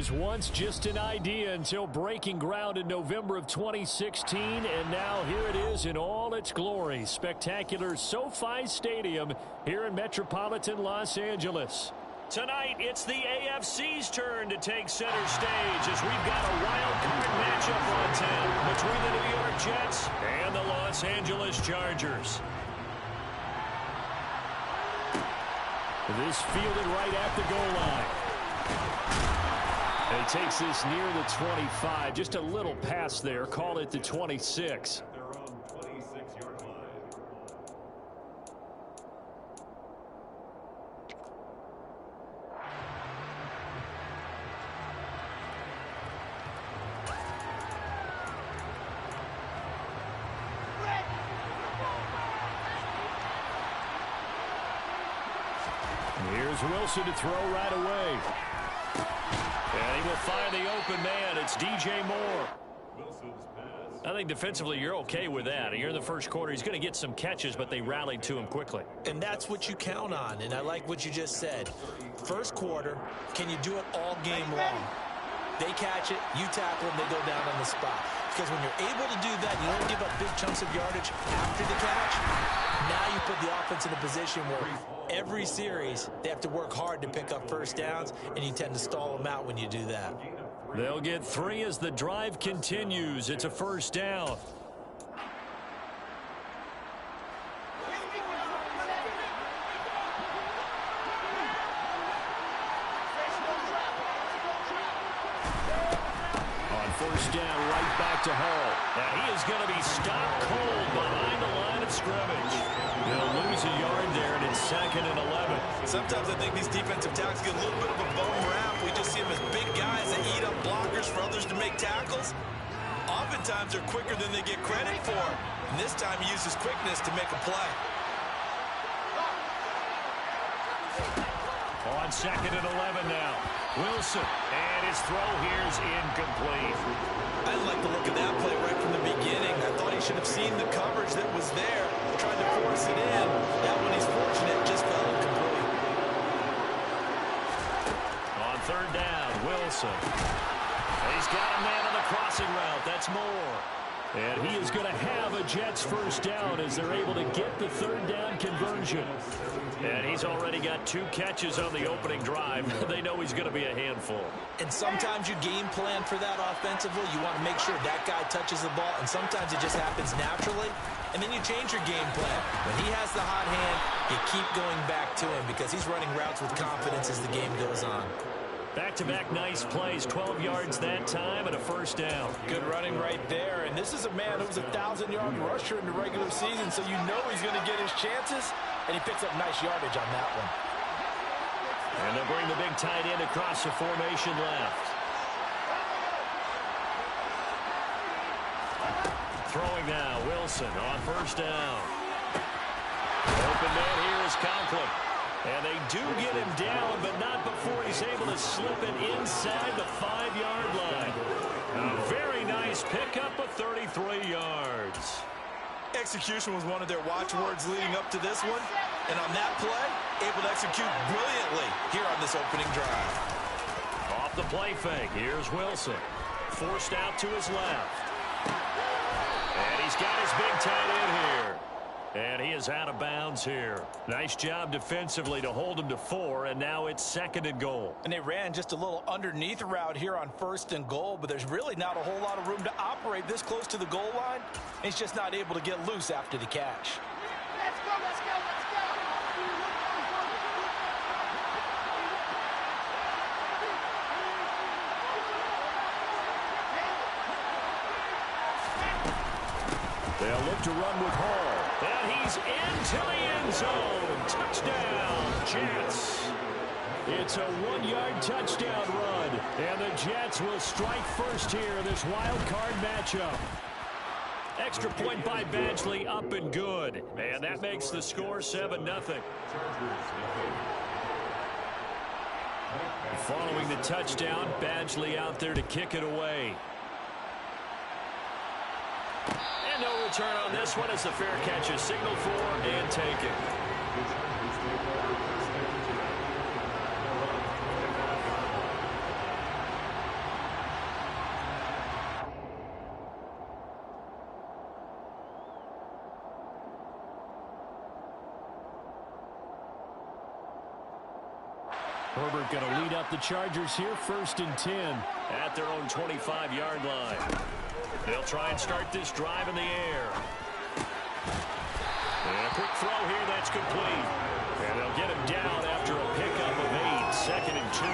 was once just an idea until breaking ground in November of 2016, and now here it is in all its glory. Spectacular SoFi Stadium here in metropolitan Los Angeles. Tonight, it's the AFC's turn to take center stage as we've got a wild card matchup on tap between the New York Jets and the Los Angeles Chargers. This fielded right at the goal line. And he takes this near the 25, just a little pass there, call it the 26. Here's Wilson to throw right away. And he will find the open man. It's DJ Moore. I think defensively you're okay with that. You're in the first quarter. He's going to get some catches, but they rallied to him quickly. And that's what you count on, and I like what you just said. First quarter, can you do it all game long? They catch it, you tackle them, they go down on the spot. Because when you're able to do that, you don't give up big chunks of yardage after the catch. Now you put the offense in a position where every series they have to work hard to pick up first downs, and you tend to stall them out when you do that. They'll get 3 as the drive continues. It's a first down. First down, right back to Hall. And he is going to be stopped cold behind the line of scrimmage. They'll lose a yard there, and it's 2nd and 11. Sometimes I think these defensive tackles get a little bit of a bum rap. We just see them as big guys that eat up blockers for others to make tackles. Oftentimes they're quicker than they get credit for. And this time he uses quickness to make a play. On 2nd and 11 now. Wilson, and his throw here is incomplete. I didn't like the look of that play right from the beginning. I thought he should have seen the coverage that was there, tried to force it in. That one he's fortunate, just fell incomplete. On 3rd down, Wilson. He's got a man on the crossing route. That's Moore. And he is going to have a Jets first down as they're able to get the 3rd down conversion. And he's already got 2 catches on the opening drive. They know he's going to be a handful. And sometimes you game plan for that offensively. You want to make sure that guy touches the ball, and sometimes it just happens naturally. And then you change your game plan. When he has the hot hand, you keep going back to him because he's running routes with confidence as the game goes on. Back-to-back nice plays, 12 yards that time and a first down. Good running right there. And this is a man who was a 1,000-yard rusher in the regular season, so you know he's going to get his chances, and he picks up nice yardage on that one. And they'll bring the big tight end across the formation left. Throwing now, Wilson on first down. Open man here is Conklin. And they do get him down, but not before he's able to slip it inside the 5-yard line. A very nice pickup of 33 yards. Execution was one of their watchwords leading up to this one. And on that play, able to execute brilliantly here on this opening drive. Off the play fake, here's Wilson. Forced out to his left. And he's got his big tight end here. And he is out of bounds here. Nice job defensively to hold him to 4, and now it's 2nd and goal. And they ran just a little underneath route here on 1st and goal, but there's really not a whole lot of room to operate this close to the goal line. He's just not able to get loose after the catch. Let's go, let's go, let's go. They'll look to run with Hall. And he's into the end zone. Touchdown, Jets. It's a 1-yard touchdown run. And the Jets will strike first here in this wild card matchup. Extra point by Badgley, up and good. And that makes the score 7-0. Following the touchdown, Badgley out there to kick it away. And no return on this one as the fair catch is signaled for and taken. Herbert going to lead up the Chargers here, 1st and 10 at their own 25-yard line. They'll try and start this drive in the air. And a quick throw here, that's complete. And they'll get him down after a pickup of 8, 2nd and 2.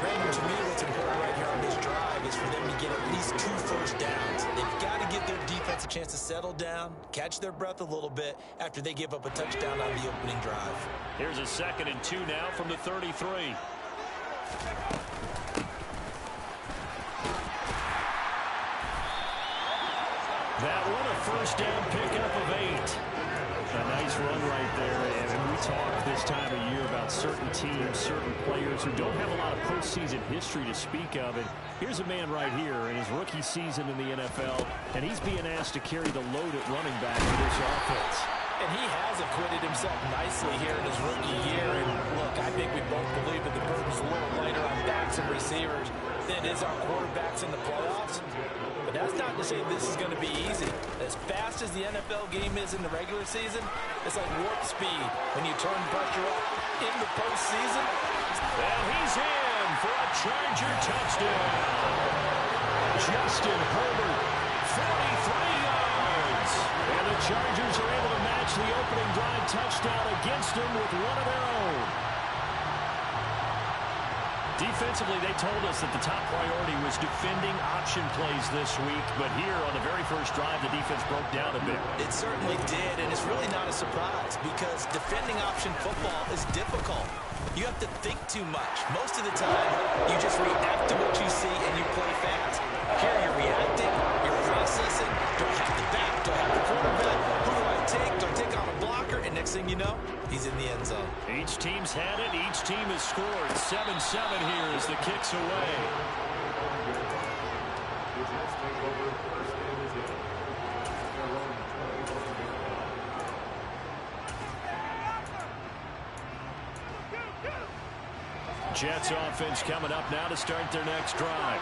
Brandon, to me, what's important right here on this drive is for them to get at least 2 first downs. They've got to give their defense a chance to settle down, catch their breath a little bit after they give up a touchdown on the opening drive. Here's a 2nd and 2 now from the 33. That one a first down pickup of 8. A nice run right there. And we talk this time of year about certain teams, certain players who don't have a lot of postseason history to speak of. And here's a man right here in his rookie season in the NFL, and he's being asked to carry the load at running back for this offense. And he has acquitted himself nicely here in his rookie year. And look, I think we both believe that the burden's a little lighter on backs and receivers than it is on quarterbacks in the playoffs. But that's not to say this is going to be easy. As fast as the NFL game is in the regular season, it's like warp speed when you turn pressure up in the postseason. And he's in for a Charger touchdown. Justin Herbert, 43 yards. And the Chargers are able to match the opening drive touchdown against him with one of their own. Defensively, they told us that the top priority was defending option plays this week, but here on the very first drive, the defense broke down a bit. It certainly did, and it's really not a surprise because defending option football is difficult. You have to think too much. Most of the time, you just react to what you see and you play fast. Here you're reacting, you're processing. Do I have the back? Do I have the quarterback? Who do I take? Do I take on a blocker? And next thing you know, he's in the end zone. Each team's had it. Each team has scored. 7-7 here as the kick's away. Jets offense coming up now to start their next drive.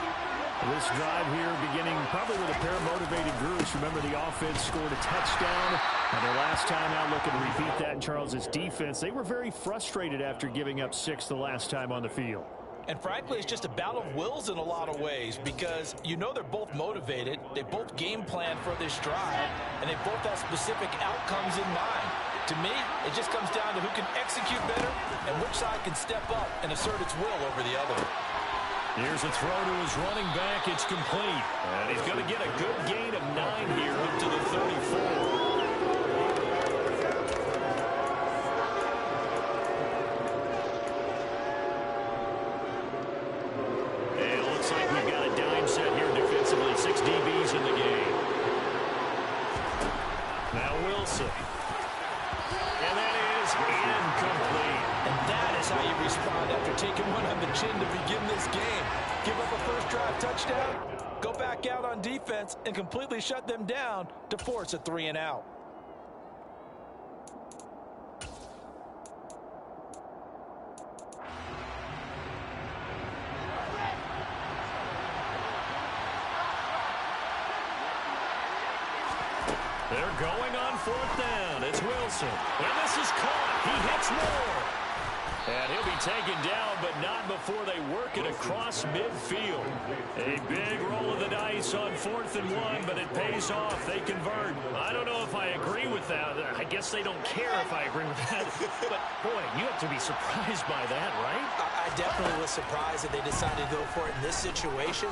This drive here beginning probably with a pair of motivated groups. Remember, the offense scored a touchdown. And their last time out looking to repeat that in Charles' defense. They were very frustrated after giving up 6 the last time on the field. And frankly, it's just a battle of wills in a lot of ways because you know they're both motivated. They both game plan for this drive, and they both have specific outcomes in mind. To me, it just comes down to who can execute better and which side can step up and assert its will over the other. Here's a throw to his running back. It's complete. And he's going to get a good gain of 9 here up to the 34. Six DBs in the game. Now Wilson. And that is incomplete. And that is how you respond after taking one on the chin to begin this game. Give up a first drive touchdown, go back out on defense, and completely shut them down to force a 3-and-out. They're going on 4th down. It's Wilson. And this is caught. He hits Moore. And he'll be taken down, but not before they work it across midfield. A big roll of the dice on 4th and 1, but it pays off. They convert. I don't know if I agree with that. I guess they don't care if I agree with that. But, boy, you have to be surprised by that, right? I definitely was surprised that they decided to go for it in this situation.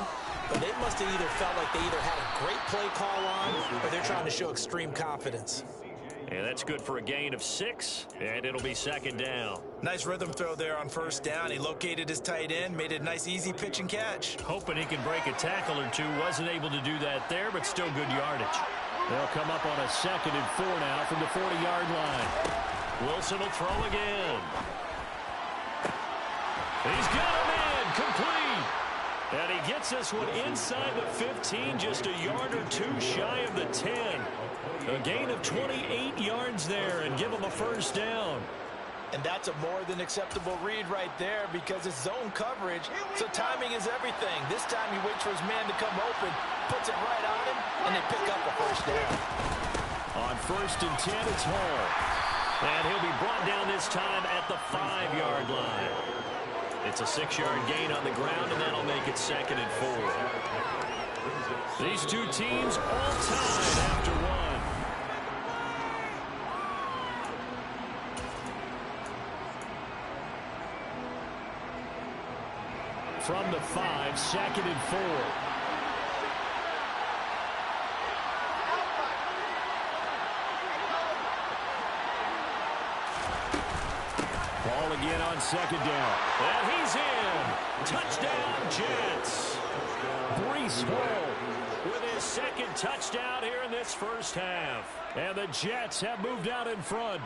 But they must have either felt like they either had a great play call on or they're trying to show extreme confidence. And that's good for a gain of 6, and it'll be 2nd down. Nice rhythm throw there on 1st down. He located his tight end, made it a nice, easy pitch and catch. Hoping he can break a tackle or two. Wasn't able to do that there, but still good yardage. They'll come up on a 2nd and 4 now from the 40-yard line. Wilson will throw again. He's got him in, complete. And he gets this one inside the 15, just a yard or 2 shy of the 10. A gain of 28 yards there and give him a 1st down. And that's a more than acceptable read right there because it's zone coverage, so timing is everything. This time he waits for his man to come open, puts it right on him, and they pick up a 1st down. On 1st and 10, it's Hall. And he'll be brought down this time at the 5-yard line. It's a 6-yard gain on the ground, and that'll make it 2nd and 4. These two teams all tied after one. From the 5, 2nd and 4. Ball again on 2nd down. And he's in. Touchdown, Jets. Breece Hall with his 2nd touchdown here in this first half. And the Jets have moved out in front.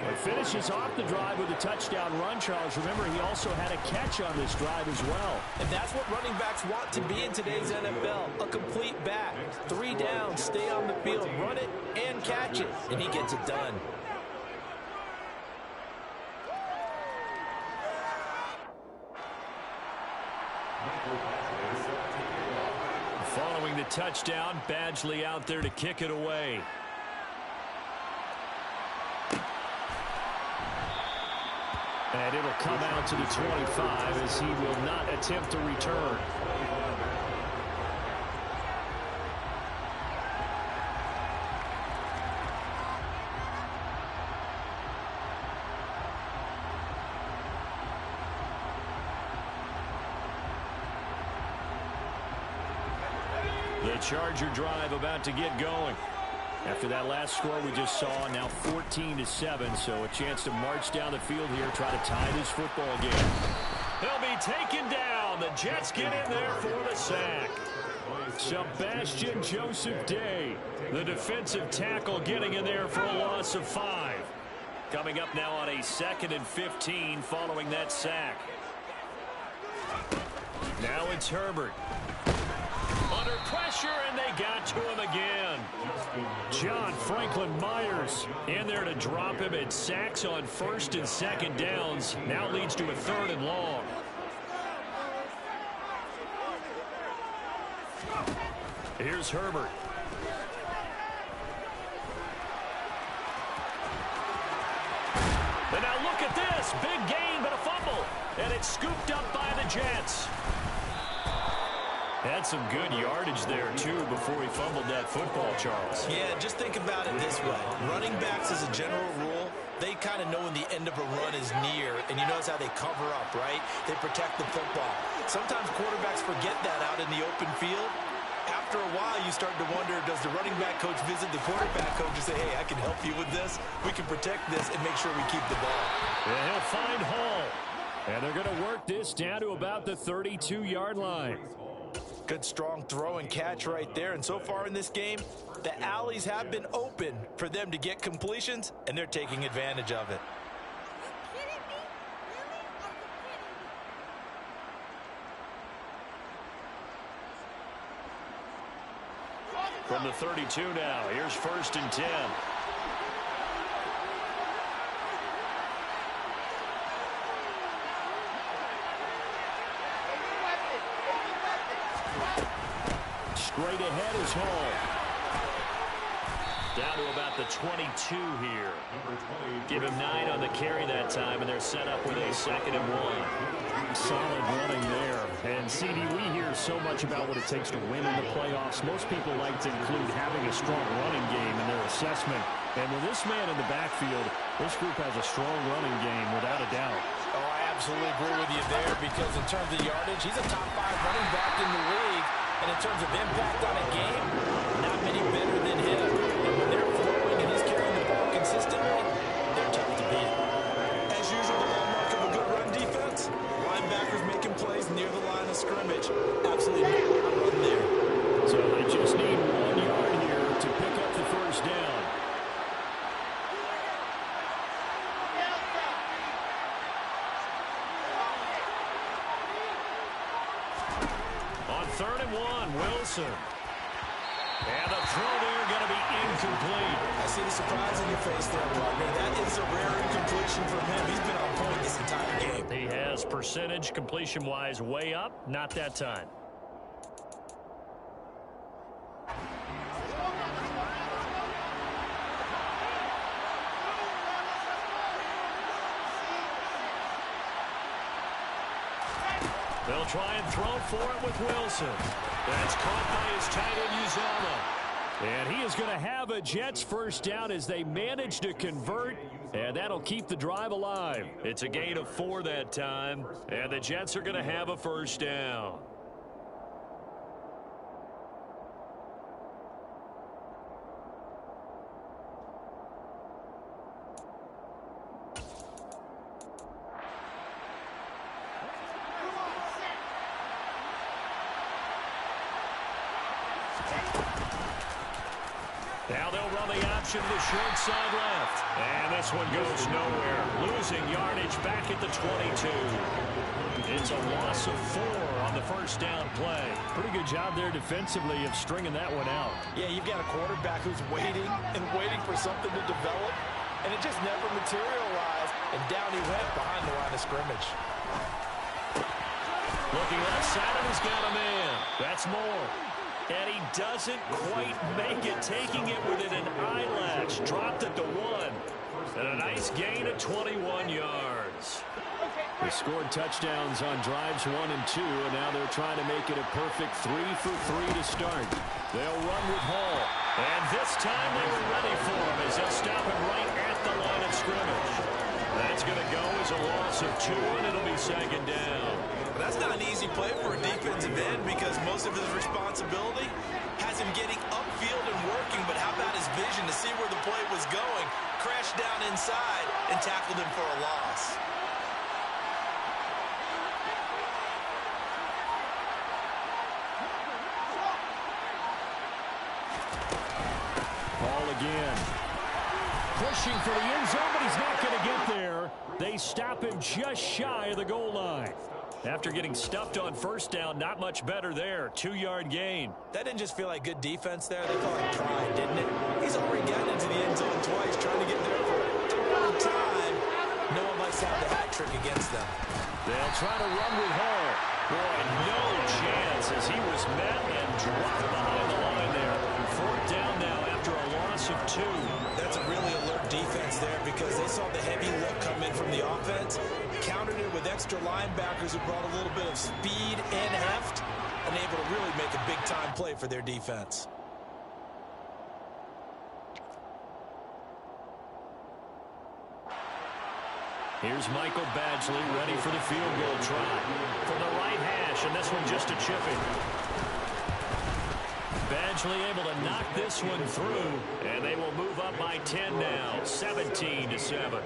And finishes off the drive with a touchdown run, Charles. Remember, he also had a catch on this drive as well. And that's what running backs want to be in today's NFL, a complete back. 3 downs, stay on the field, run it, and catch it. And he gets it done. Following the touchdown, Badgley out there to kick it away. And it'll come out to the 25 as he will not attempt to return. The Charger drive about to get going. After that last score we just saw, now 14-7, so a chance to march down the field here, try to tie this football game. They'll be taken down. The Jets get in there for the sack. Sebastian Joseph Day, the defensive tackle, getting in there for a loss of 5. Coming up now on a 2nd and 15 following that sack. Now it's Herbert. Under pressure, and they got to him again. John Franklin Myers in there to drop him at sacks on 1st and 2nd downs. Now leads to a 3rd and long. Here's Herbert. And now look at this. Big gain, but a fumble. And it's scooped up by the Jets. Had some good yardage there, too, before he fumbled that football, Charles. Yeah, just think about it this way. Running backs, as a general rule, they kind of know when the end of a run is near, and you notice how they cover up, right? They protect the football. Sometimes quarterbacks forget that out in the open field. After a while, you start to wonder, does the running back coach visit the quarterback coach and say, hey, I can help you with this. We can protect this and make sure we keep the ball. And he'll find Hall. And they're going to work this down to about the 32-yard line. Good strong throw and catch right there. And so far in this game, the alleys have been open for them to get completions, and they're taking advantage of it. From the 32 now, here's 1st and 10. Straight ahead is Hall. Down to about the 22 here. Give him 9 on the carry that time, and they're set up with a 2nd and 1. Solid running there. And, CD, we hear so much about what it takes to win in the playoffs. Most people like to include having a strong running game in their assessment. And with this man in the backfield, this group has a strong running game, without a doubt. Oh, I absolutely agree with you there, because in terms of yardage, he's a top 5 running back in the league. And in terms of impact on a game, not many better than him. And when they're flowing and he's carrying the ball consistently, they're tough to beat. As usual, the hallmark of a good run defense, linebackers making plays near the line of scrimmage. Absolutely no run there. So they just need 1 yard here to pick up the 1st down. On 3rd and 1, Wilson. And the throw there going to be incomplete. I see the surprise in your face there, partner. That is a rare incompletion from him. He's been on point this entire game. He has percentage completion-wise way up. Not that time. They'll try and throw for it with Wilson. That's caught by his tight end, Uzomah. And he is going to have a Jets first down as they manage to convert, and that'll keep the drive alive. It's a gain of 4 that time, and the Jets are going to have a first down. Now they'll run the option to the short side left. And this one goes nowhere. Losing yardage back at the 22. It's a loss of 4 on the first down play. Pretty good job there defensively of stringing that one out. Yeah, you've got a quarterback who's waiting and waiting for something to develop, and it just never materialized, and down he went behind the line of scrimmage. Looking left side, and he's got a man. That's Moore. And he doesn't quite make it, taking it within an eyelash. Dropped it to 1. And a nice gain of 21 yards. They scored touchdowns on drives 1 and 2, and now they're trying to make it a perfect 3 for 3 to start. They'll run with Hall. And this time they were ready for him as they'll stop him right at the line of scrimmage. That's going to go as a loss of 2, and it'll be second down. But that's not an easy play for a defensive end because most of his responsibility has him getting upfield and working, but how about his vision to see where the play was going, crashed down inside, and tackled him for a loss. Ball again. Pushing for the end zone, but he's not going to get there. They stop him just shy of the goal line. After getting stuffed on first down, not much better there. 2-yard gain. That didn't just feel like good defense there. They call it pride, didn't it? He's already gotten into the end zone twice, trying to get there for a third time. No one likes to have the hat trick against them. They'll try to run with Hall. Boy, no chance as he was met and dropped behind the line there. 4th down now after a loss of 2. That's a really alert defense there because they saw the heavy look come in from the offense, countered it with extra linebackers who brought a little bit of speed and heft, and able to really make a big-time play for their defense. Here's Michael Badgley ready for the field goal try. From the right hash, and this one just a chipping. Badgley able to knock this one through, and they will move up by 10 now, 17-7.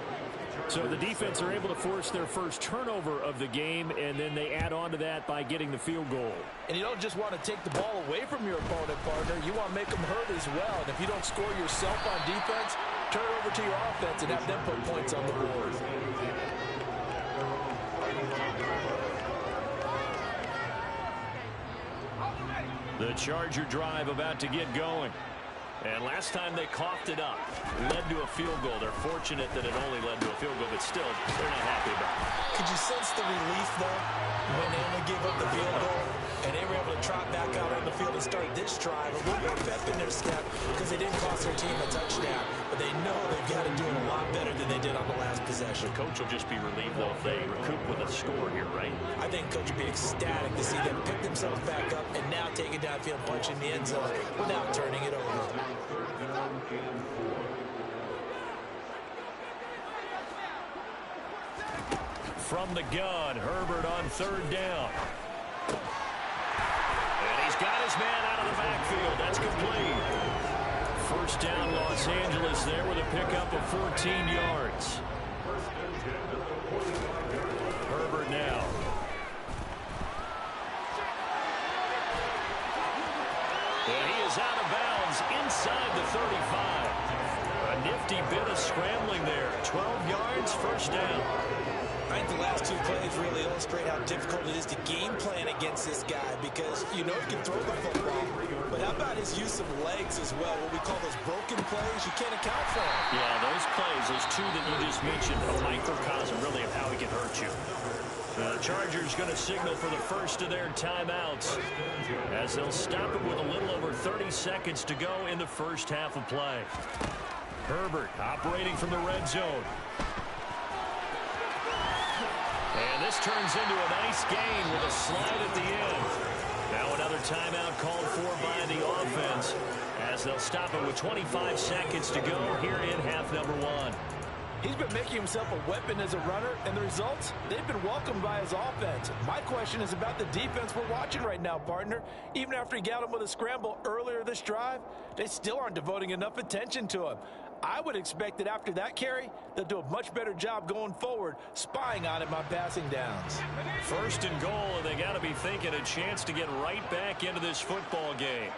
So the defense are able to force their first turnover of the game, and then they add on to that by getting the field goal. And you don't just want to take the ball away from your opponent, partner. You want to make them hurt as well. And if you don't score yourself on defense, turn it over to your offense and have them put points on the board. The Charger drive about to get going. And last time they coughed it up, led to a field goal. They're fortunate that it only led to a field goal, but still, they're not happy about it. Could you sense the relief, though, when they only gave up the field goal and they were able to trot back out on the field and start this drive a little more pep in their step because they didn't cost their team a touchdown, but they know they've got to do it a lot better than they did on the last possession. The coach will just be relieved, though, if they recoup with a score here, right? I think coach would be ecstatic to see them pick themselves back up and now take it downfield, punch in the end zone without turning it over. From the gun, Herbert on 3rd down. And he's got his man out of the backfield. That's complete. First down, Los Angeles there with a pickup of 14 yards. Herbert now. And he is out of bounds inside the 35. A nifty bit of scrambling there. 12 yards, first down. I think the last 2 plays really illustrate how difficult it is to game plan against this guy because you know he can throw the football, but how about his use of legs as well, what we call those broken plays? You can't account for them. Yeah, those plays, those 2 that you just mentioned, a microcosm really of how he can hurt you. The Chargers going to signal for the first of their timeouts as they'll stop it with a little over 30 seconds to go in the first half of play. Herbert operating from the red zone. And this turns into a nice gain with a slide at the end. Now another timeout called for by the offense as they'll stop it with 25 seconds to go here in half number one. He's been making himself a weapon as a runner, and the results, they've been welcomed by his offense. My question is about the defense we're watching right now, partner. Even after he got him with a scramble earlier this drive, they still aren't devoting enough attention to him. I would expect that after that carry, they'll do a much better job going forward, spying on him on passing downs. First and goal, and they got to be thinking a chance to get right back into this football game.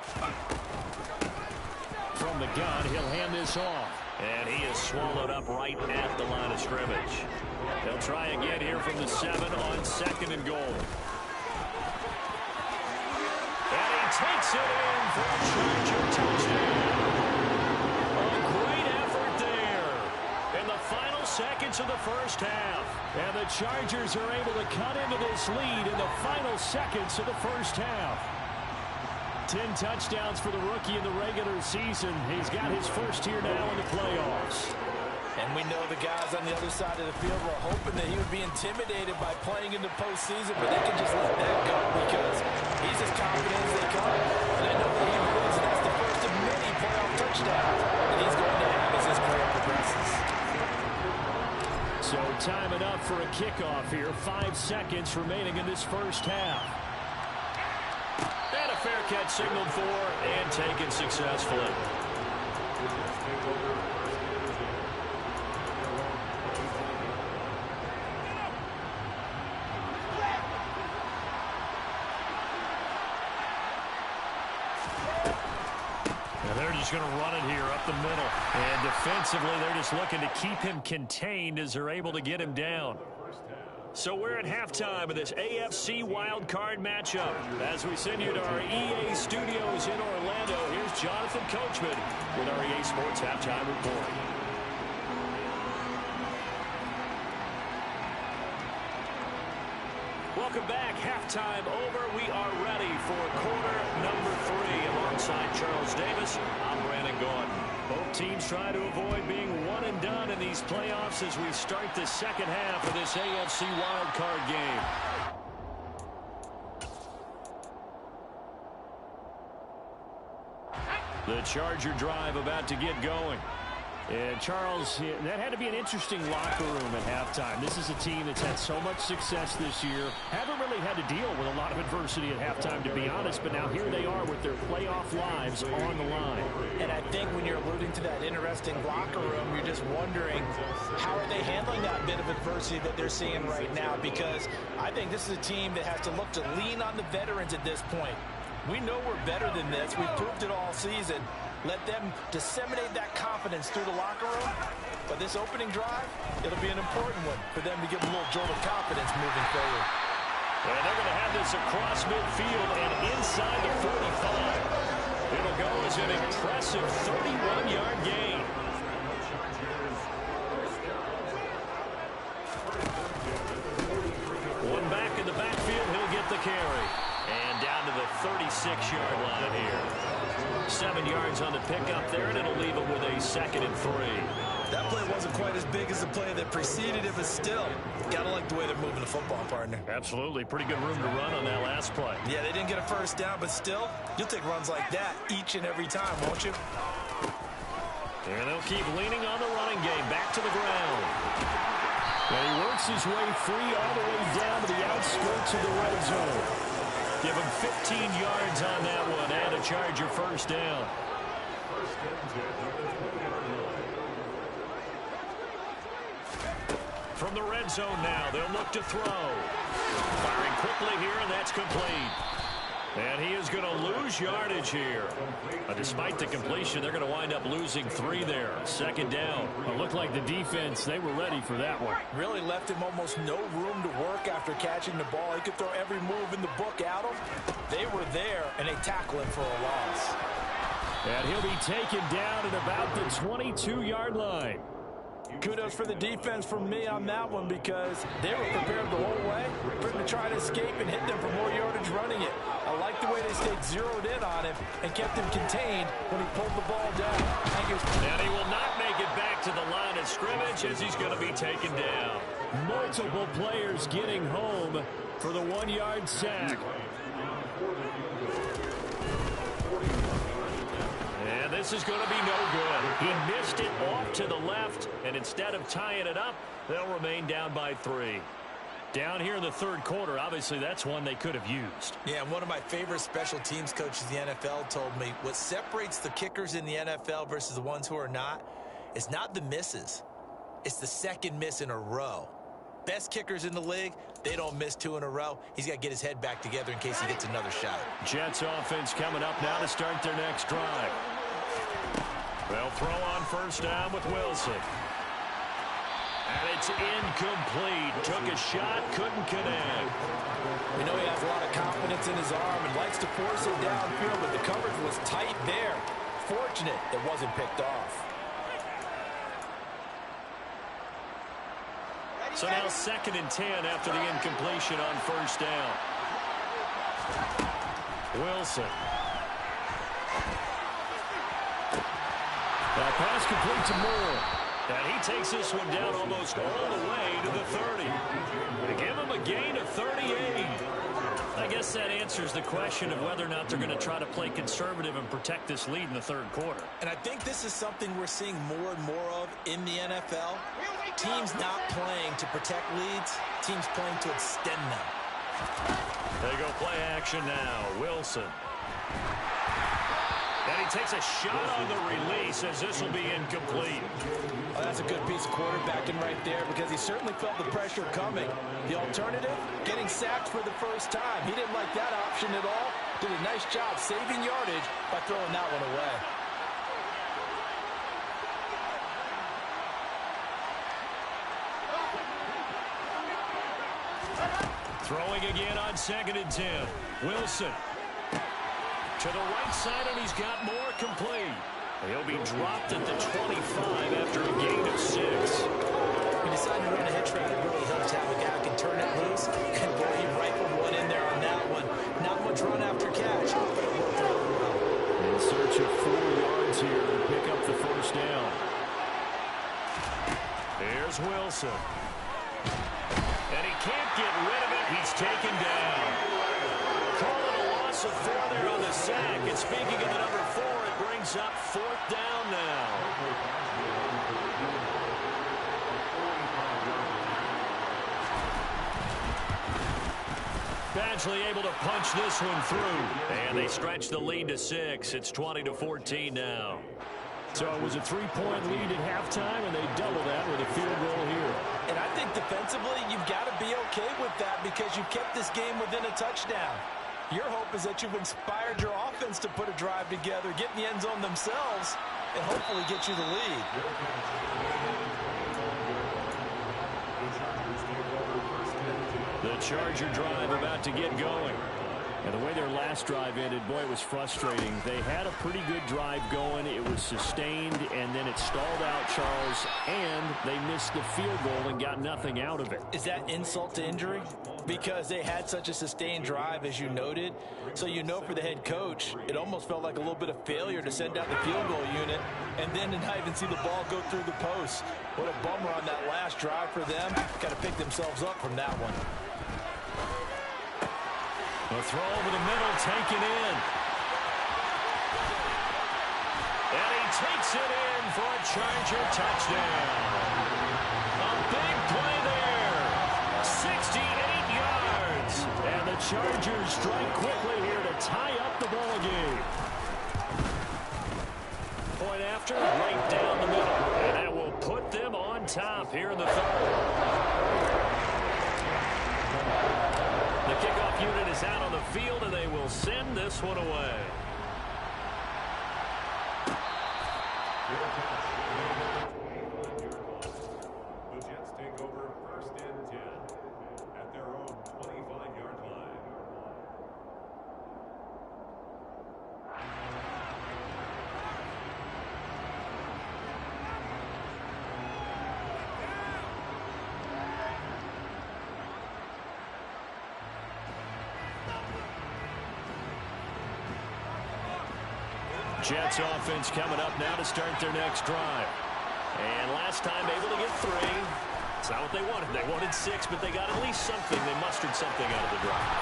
From the gun, he'll hand this off. And he is swallowed up right at the line of scrimmage. They'll try again here from the 7 on second and goal. And he takes it in for a Charger touchdown. A great effort there in the final seconds of the first half. And the Chargers are able to cut into this lead in the final seconds of the first half. 10 touchdowns for the rookie in the regular season. He's got his first here now in the playoffs. And we know the guys on the other side of the field were hoping that he would be intimidated by playing in the postseason, but they can just let that go because he's as confident as they come. And I know that he believes that that's the first of many playoff touchdowns that he's going to have as his career progresses. So time enough for a kickoff here. 5 seconds remaining in this first half. And a fair catch signaled for and taken successfully. And they're just going to run it here up the middle. And defensively, they're just looking to keep him contained as they're able to get him down. So we're at halftime of this AFC wildcard matchup. As we send you to our EA studios in Orlando, here's Jonathan Coachman with our EA Sports Halftime Report. Welcome back. Halftime over. We are ready for quarter number 3. Alongside Charles Davis, I'm Brandon Gordon. Both teams try to avoid being one and done in these playoffs as we start the second half of this AFC wildcard game. The Charger drive about to get going. And Charles, that had to be an interesting locker room at halftime. This is a team that's had so much success this year. Haven't really had to deal with a lot of adversity at halftime, to be honest. But now here they are with their playoff lives on the line. And I think when you're alluding to that interesting locker room, you're just wondering how are they handling that bit of adversity that they're seeing right now? Because I think this is a team that has to look to lean on the veterans at this point. We know we're better than this. We've proved it all season. Let them disseminate that confidence through the locker room. But this opening drive, it'll be an important one for them to give them a little jolt of confidence moving forward. And they're going to have this across midfield and inside the 45. It'll go as an impressive 31-yard gain. One back in the backfield, he'll get the carry. And down to the 36-yard line here. 7 yards on the pickup there, and it'll leave him with a 2nd and 3. That play wasn't quite as big as the play that preceded it, but still, gotta like the way they're moving the football, partner. Absolutely. Pretty good room to run on that last play. Yeah, they didn't get a first down, but still, you'll take runs like that each and every time, won't you? And they'll keep leaning on the running game. Back to the ground. And he works his way free all the way down to the outskirts of the red zone. Give him 15 yards on that one and a Charger first down. From the red zone now, they'll look to throw. Firing quickly here, and that's complete. And he is going to lose yardage here. Despite the completion, they're going to wind up losing 3 there. 2nd down. It looked like the defense, they were ready for that one. Really left him almost no room to work after catching the ball. He could throw every move in the book at him. They were there, and they tackle him for a loss. And he'll be taken down at about the 22-yard line. Kudos for the defense from me on that one because they were prepared the whole way for him to try to escape and hit them for more yardage running it. I like the way they stayed zeroed in on him and kept him contained when he pulled the ball down. And he will not make it back back to the line of scrimmage as he's going to be taken down. Multiple players getting home for the 1-yard sack. And this is going to be no good. He missed it off to the left, and instead of tying it up, they'll remain down by 3. Down here in the third quarter, obviously that's one they could have used. Yeah, and one of my favorite special teams coaches in the NFL told me what separates the kickers in the NFL versus the ones who are not is not the misses. It's the second miss in a row. Best kickers in the league, they don't miss 2 in a row. He's got to get his head back together in case he gets another shot. Jets offense coming up now to start their next drive. They'll throw on first down with Wilson. And it's incomplete. Took a shot, couldn't connect. We know he has a lot of confidence in his arm and likes to force it downfield, but the coverage was tight there. Fortunate it wasn't picked off. So now 2nd and 10 after the incompletion on first down. Wilson. That pass complete to Moore. And he takes this one down almost all the way to the 30. They give him a gain of 38. I guess that answers the question of whether or not they're going to try to play conservative and protect this lead in the third quarter. And I think this is something we're seeing more and more of in the NFL. Teams not playing to protect leads, teams playing to extend them. They go play action now. Wilson. And he takes a shot on the release as this will be incomplete. Oh, that's a good piece of quarterbacking right there because he certainly felt the pressure coming. The alternative, getting sacked for the first time. He didn't like that option at all. Did a nice job saving yardage by throwing that one away. Throwing again on 2nd and 10. Wilson. To the right side, and he's got more complete. He'll be dropped at the 25 after a gain of 6. He decided to run a hitch route. It really helps to have a guy who can turn it loose. And boy, he rifled one in there on that one. Not much run after catch, but it worked really well. In search of 4 yards here to pick up the first down. Here's Wilson. And he can't get rid of it. He's taken down. Call it a loss of 4 there on the sack. And speaking of the number 4, it brings up 4th down now. Badgley able to punch this one through. And they stretch the lead to 6. It's 20-14 now. So it was a 3-point lead at halftime, and they double that with a field goal here. And I think defensively, you've got to be okay with that because you've kept this game within a touchdown. Your hope is that you've inspired your offense to put a drive together, get in the end zone themselves, and hopefully get you the lead. The Charger drive about to get going. And the way their last drive ended, boy, it was frustrating. They had a pretty good drive going. It was sustained, and then it stalled out, Charles, and they missed the field goal and got nothing out of it. Is that insult to injury? Because they had such a sustained drive, as you noted. So you know for the head coach, it almost felt like a little bit of failure to send out the field goal unit and then to not even see the ball go through the post. What a bummer on that last drive for them. Got to pick themselves up from that one. A throw over the middle, taken in. And he takes it in for a Charger touchdown. A big play there. 68 yards. And the Chargers strike quickly here to tie up the ball game. Point after, right down the middle. And that will put them on top here in the third. The kickoff unit is out on the field, and they will send this one away. The Jets take over 1st and 10 at their own 25-yard line. Jets offense coming up now to start their next drive. And last time able to get 3. It's not what they wanted. They wanted 6, but they got at least something. They mustered something out of the drive.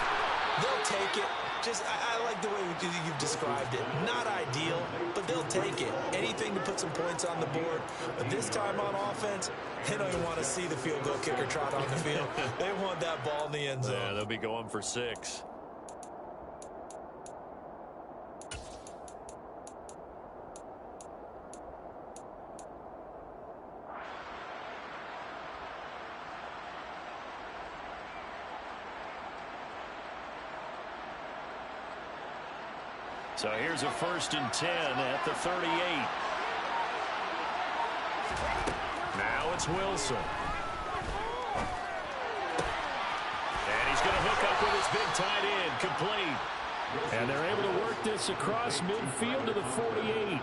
They'll take it. I like the way you've described it. Not ideal, but they'll take it. Anything to put some points on the board. But this time on offense, they don't even want to see the field goal kicker trot on the field. They want that ball in the end zone. Yeah, they'll be going for 6. So here's a 1st and 10 at the 38. Now it's Wilson. And he's going to hook up with his big tight end, complete. And they're able to work this across midfield to the 48.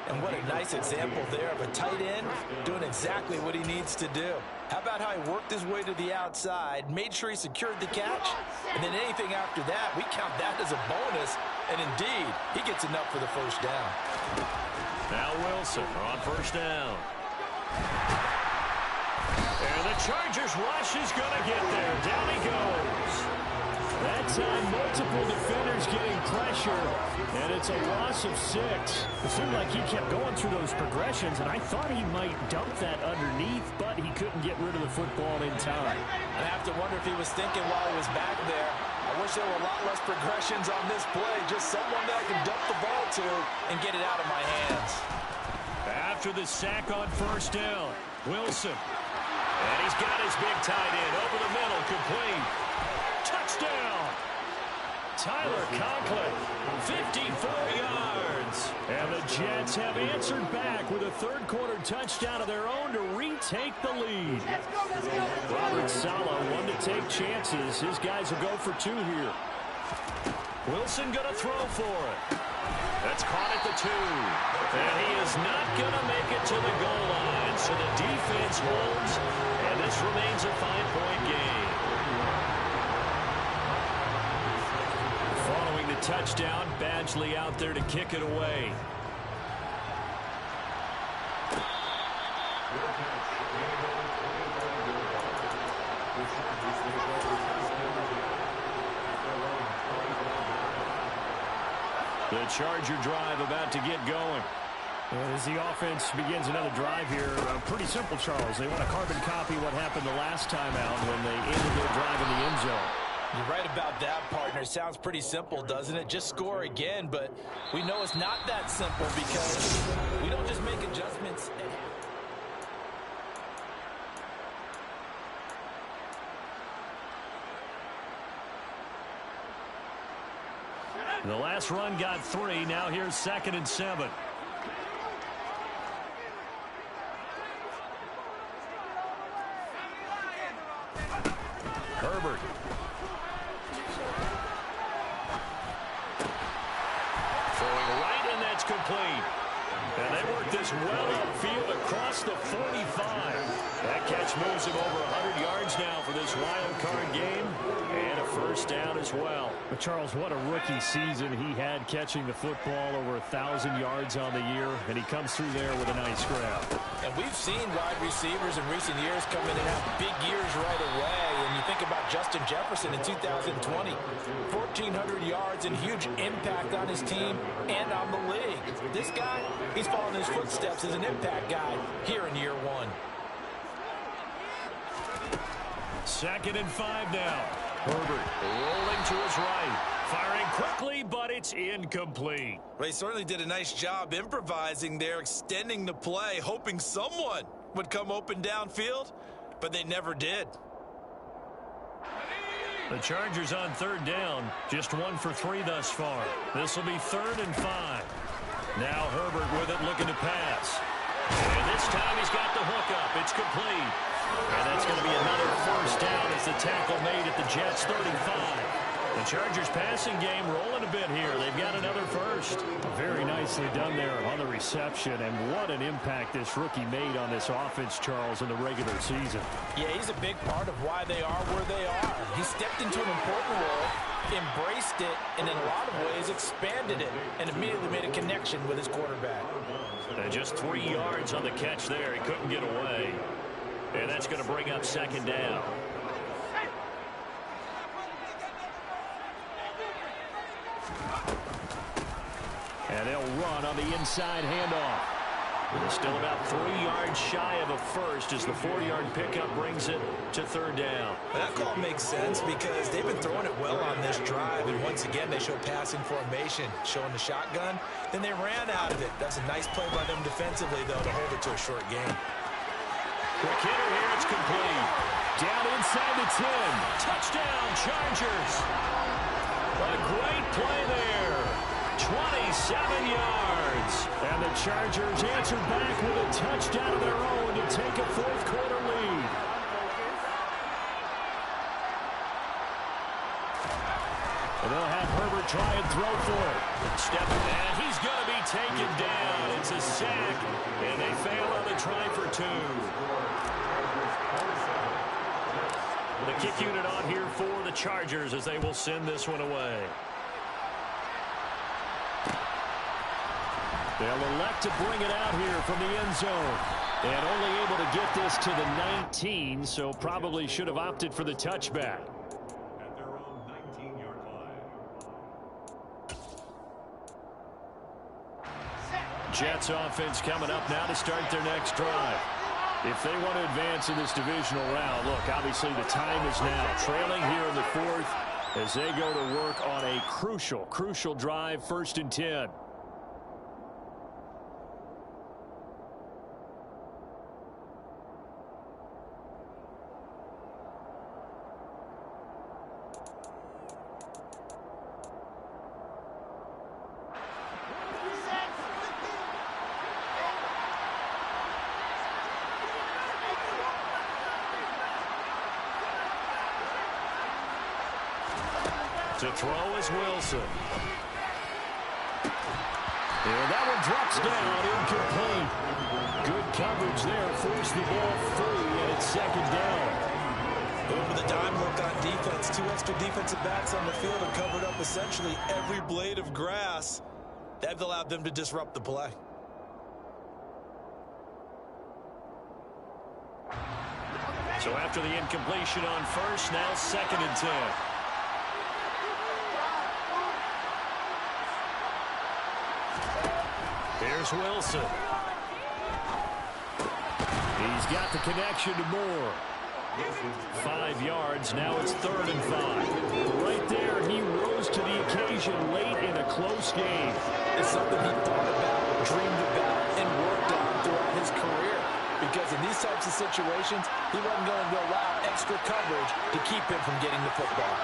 And what a nice example there of a tight end doing exactly what he needs to do. How about how he worked his way to the outside, made sure he secured the catch, and then anything after that, we count that as a bonus. And indeed, he gets enough for the 1st down. Now Wilson on 1st down. And the Chargers rush is going to get there. Down he goes. That time, multiple defenders getting pressure, and it's a loss of 6. It seemed like he kept going through those progressions, and I thought he might dump that underneath, but he couldn't get rid of the football in time. I have to wonder if he was thinking while he was back there, I wish there were a lot less progressions on this play, just someone that I can dump the ball to and get it out of my hands. After the sack on 1st down, Wilson. And he's got his big tight end over the middle, complete. Touchdown! Tyler Conklin, 54 yards. And the Jets have answered back with a 3rd quarter touchdown of their own to retake the lead. Robert Saleh, one to take chances. His guys will go for 2 here. Wilson going to throw for it. That's caught at the 2. And he is not going to make it to the goal line. So the defense holds, and this remains a 5-point game. Following the touchdown, Badgley out there to kick it away. The Charger drive about to get going. As the offense begins another drive here, pretty simple, Charles. They want to carbon copy what happened the last time out when they ended their drive in the end zone. You're right about that, partner. Sounds pretty simple, doesn't it? Just score again, but we know it's not that simple because we don't just make adjustments. The last run got 3. Now here's 2nd and 7. Herbert. Throwing right, and that's complete. And they work this well upfield across the 45. That catch moves him over 100 yards now for this wild card game. And a 1st down as well. But Charles, what a rookie season he had catching the football, over 1,000 yards on the year. And he comes through there with a nice grab. And we've seen wide receivers in recent years come in and have big years right away. And you think about Justin Jefferson in 2020. 1,400 yards and huge impact on his team and on the league. This guy, he's following his footsteps as an impact guy here in year 1. 2nd and 5 now. Herbert rolling to his right. Firing quickly, but it's incomplete. Well, he certainly did a nice job improvising there, extending the play, hoping someone would come open downfield, but they never did. The Chargers on 3rd down, just 1 for 3 thus far. This will be 3rd and 5. Now Herbert with it, looking to pass. And this time he's got the hook up. It's complete. And that's going to be another 1st down as the tackle made at the Jets' 35. The Chargers passing game rolling a bit here. They've got another 1st. Very nicely done there on the reception. And what an impact this rookie made on this offense, Charles, in the regular season. Yeah, he's a big part of why they are where they are. He stepped into an important role, embraced it, and in a lot of ways expanded it, and immediately made a connection with his quarterback. And just 3 yards on the catch there. He couldn't get away. And that's going to bring up second down. And they'll run on the inside handoff. Still about 3 yards shy of a first as the 4-yard pickup brings it to third down. That call makes sense because they've been throwing it well on this drive. And once again, they show passing formation, showing the shotgun. Then they ran out of it. That's a nice play by them defensively, though, to hold it to a short game. Quick hitter here. It's complete. Down inside the 10. Touchdown, Chargers. A great play there. 27 yards. And the Chargers answered back with a touchdown of their own to take a fourth-quarter lead. And they'll have Herbert try and throw for it. Stepping back, he's going to be taken down. It's a sack, and they fail on the try for 2. The kick unit on here for the Chargers as they will send this one away. They'll elect to bring it out here from the end zone. And only able to get this to the 19, so probably should have opted for the touchback. At their own 19-yard line. Jets offense coming up now to start their next drive. If they want to advance in this divisional round, look, obviously the time is now. Trailing here in the fourth as they go to work on a crucial drive, 1st and 10. To throw is Wilson. And that one drops down, incomplete. Good coverage there, forced the ball free, and it's second down. With a dime look on defense, 2 extra defensive backs on the field and covered up essentially every blade of grass. That allowed them to disrupt the play. So after the incompletion on first, now 2nd and 10. Here's Wilson. He's got the connection to Moore. 5 yards. Now it's 3rd and 5. Right there, he rose to the occasion late in a close game. It's something he thought about, dreamed about, and worked on throughout his career. Because in these types of situations, he wasn't going to allow extra coverage to keep him from getting the football.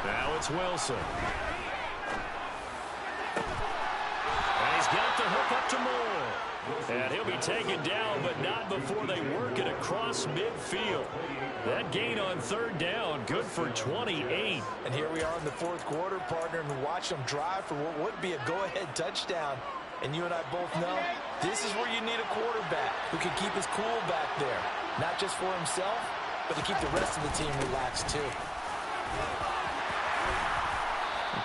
Now it's Wilson. Got the hook up to Moore. And he'll be taken down, but not before they work it across midfield. That gain on 3rd down, good for 28. And here we are in the 4th quarter, partner, and watch them drive for what would be a go-ahead touchdown. And you and I both know this is where you need a quarterback who can keep his cool back there. Not just for himself, but to keep the rest of the team relaxed too.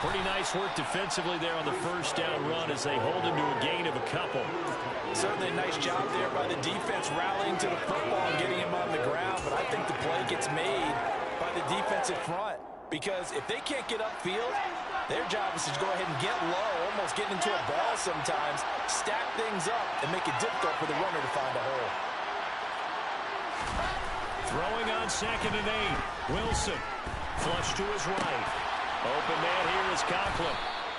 Pretty nice work defensively there on the 1st down run as they hold him to a gain of a couple. Certainly a nice job there by the defense rallying to the football and getting him on the ground, but I think the play gets made by the defensive front because if they can't get upfield, their job is to go ahead and get low, almost get into a ball sometimes, stack things up, and make it difficult for the runner to find a hole. Throwing on 2nd and 8. Wilson. Flush to his right. Open man here is Conklin.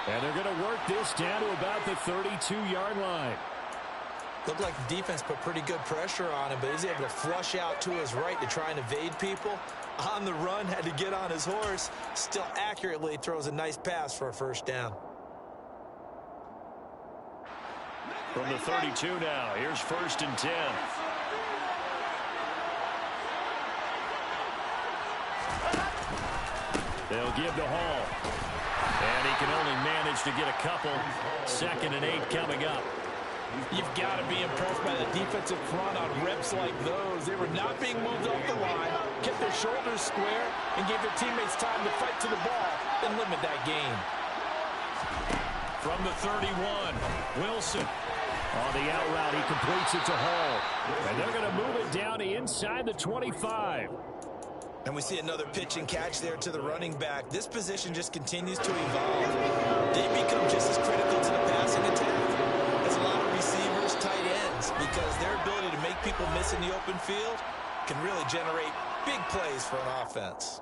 And they're going to work this down to about the 32-yard line. Looked like the defense put pretty good pressure on him, but he's able to flush out to his right to try and evade people. On the run, had to get on his horse. Still accurately throws a nice pass for a 1st down. From the 32 now, here's 1st and 10. They'll give to Hall. And he can only manage to get a couple. 2nd and 8 coming up. You've got to be impressed by the defensive front on reps like those. They were not being moved off the line, kept their shoulders square, and gave their teammates time to fight to the ball and limit that gain. From the 31, Wilson. On the out route, he completes it to Hall. And they're going to move it down to inside the 25. And we see another pitch and catch there to the running back. This position just continues to evolve. They become just as critical to the passing attack as a lot of receivers, tight ends, because their ability to make people miss in the open field can really generate big plays for an offense.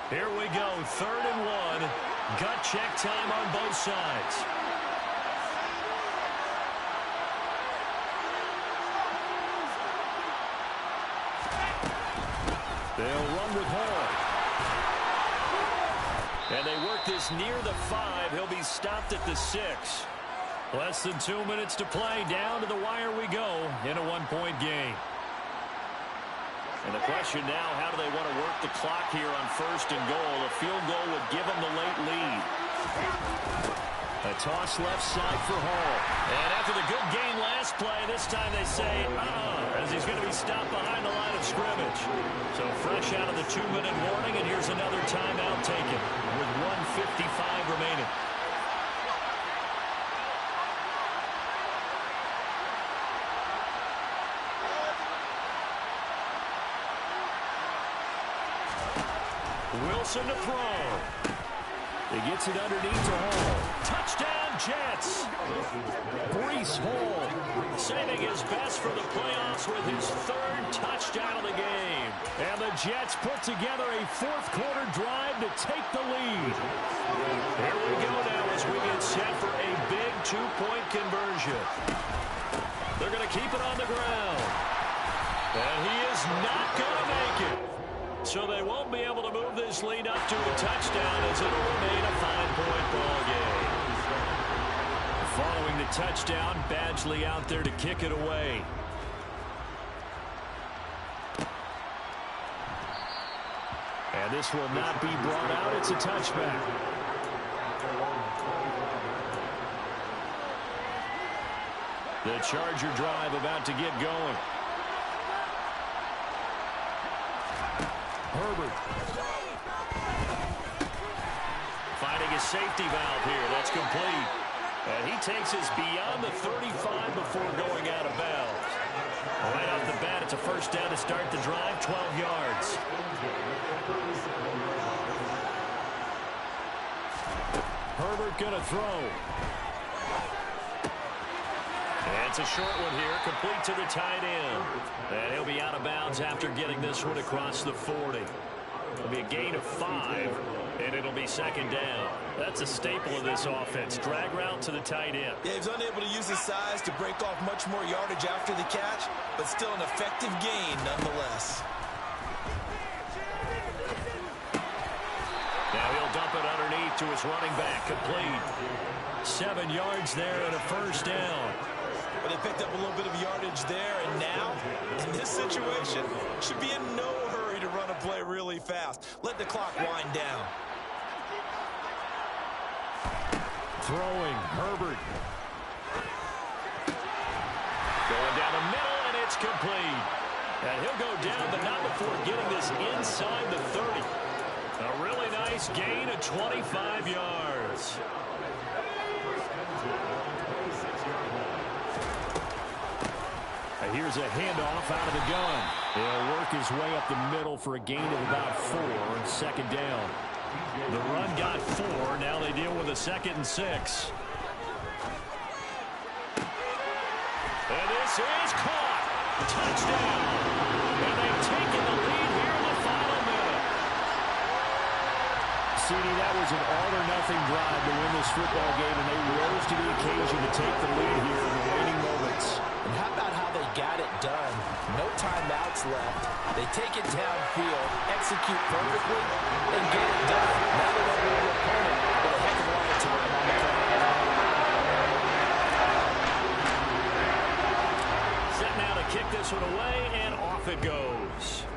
Here we go, 3rd and 1. Gut check time on both sides. They'll run with Hall. And they work this near the 5. He'll be stopped at the 6. Less than 2 minutes to play. Down to the wire we go in a 1-point game. And the question now, how do they want to work the clock here on 1st and goal? A field goal would give them the late lead. A toss left side for Hall. And after the good gain last play, this time they say, as he's going to be stopped behind the line of scrimmage. So fresh out of the 2-minute warning, and here's another timeout taken with 1:55 remaining. Wilson to throw. He gets it underneath to Hall. Touchdown, Jets. Breece Hall saving his best for the playoffs with his 3rd touchdown of the game. And the Jets put together a 4th-quarter drive to take the lead. Here we go now as we get set for a big 2-point conversion. They're going to keep it on the ground. And he is not going to make it. So they won't be able to move this lead up to a touchdown as it'll remain a 5-point ball game. Following the touchdown, Badgley out there to kick it away. And this will not be brought out. It's a touchback. The Charger drive about to get going. Herbert. Finding a safety valve here. That's complete. And he takes us beyond the 35 before going out of bounds. Right off the bat, it's a 1st down to start the drive, 12 yards. Herbert going to throw. And it's a short one here, complete to the tight end. And he'll be out of bounds after getting this one across the 40. It'll be a gain of 5, and it'll be 2nd down. That's a staple of this offense. Drag route to the tight end. Yeah, he was unable to use his size to break off much more yardage after the catch, but still an effective gain nonetheless. Now he'll dump it underneath to his running back, complete. 7 yards there and a 1st down. But they picked up a little bit of yardage there, and now, in this situation, should be in no hurry to run a play really fast. Let the clock wind down. Throwing, Herbert. Going down the middle, and it's complete. And he'll go down, but not before getting this inside the 30. A really nice gain of 25 yards. And here's a handoff out of the gun. He'll work his way up the middle for a gain of about 4 on 2nd down. The run got 4. Now they deal with a 2nd and 6. And this is caught. Touchdown. And they've taken the lead here in the final minute. CD, that was an all-or-nothing drive to win this football game, and they rose to the occasion to take the lead here in the waning moments. And how about how they got it done? No timeouts left. They take it downfield, execute perfectly, and get it done. Now they don't really opponent, but a heck of a lot of time on the clock. Set now to kick this one away, and off it goes.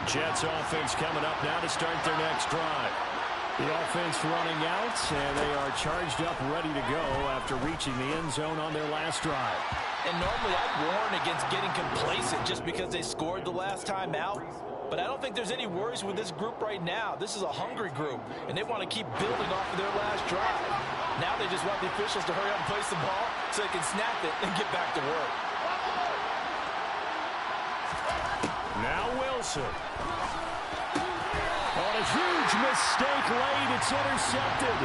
Jets offense coming up now to start their next drive. The offense running out, and they are charged up, ready to go after reaching the end zone on their last drive. And normally I'd warn against getting complacent just because they scored the last time out. But I don't think there's any worries with this group right now. This is a hungry group, and they want to keep building off of their last drive. Now they just want the officials to hurry up and place the ball so they can snap it and get back to work. Now Wilson. On a huge mistake late, it's intercepted.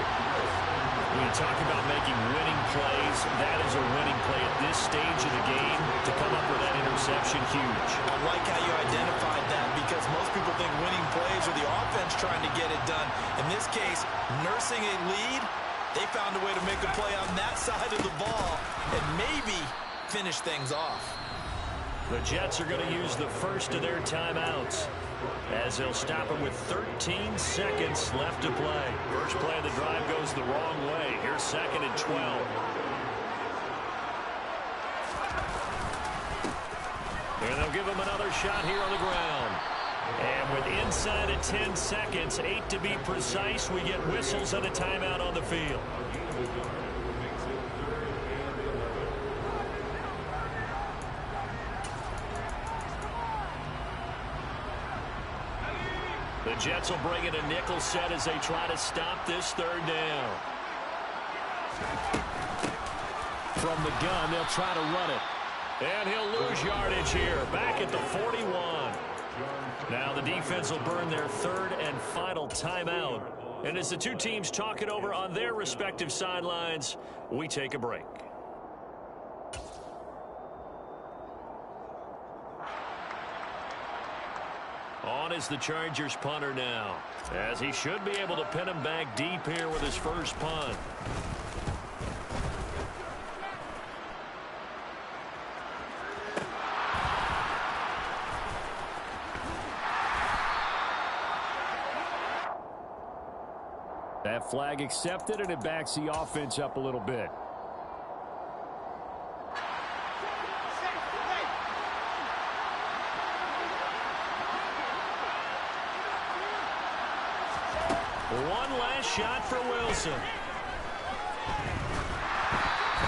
When you talk about making winning plays, that is a winning play at this stage of the game. To come up with that interception, huge. I like how you identified that because most people think winning plays are the offense trying to get it done. In this case, nursing a lead, they found a way to make a play on that side of the ball and maybe finish things off. The Jets are going to use the first of their timeouts as they'll stop them with 13 seconds left to play. First play of the drive goes the wrong way. Here's 2nd and 12. And they'll give him another shot here on the ground. And with inside of 10 seconds, 8 to be precise, we get whistles and a timeout on the field. The Jets will bring in a nickel set as they try to stop this 3rd down. From the gun, they'll try to run it. And he'll lose yardage here, back at the 41. Now the defense will burn their 3rd and final timeout. And as the two teams talk it over on their respective sidelines, we take a break. On is the Chargers punter now, as he should be able to pin him back deep here with his first punt. That flag accepted, and it backs the offense up a little bit. One last shot for Wilson.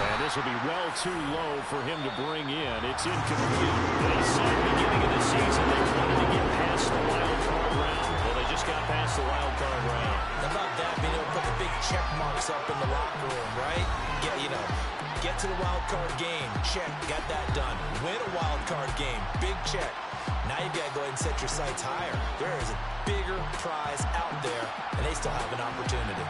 And this will be well too low for him to bring in. It's incomplete. They said at the beginning of the season they wanted to get past the wild card round. Well, they just got past the wild card round. How about that, being able to put the big check marks up in the locker room, right? Get to the wild card game. Check. Got that done. Win a wild card game. Big check. Now you got to go ahead and set your sights higher. There is a bigger prize out there, and they still have an opportunity.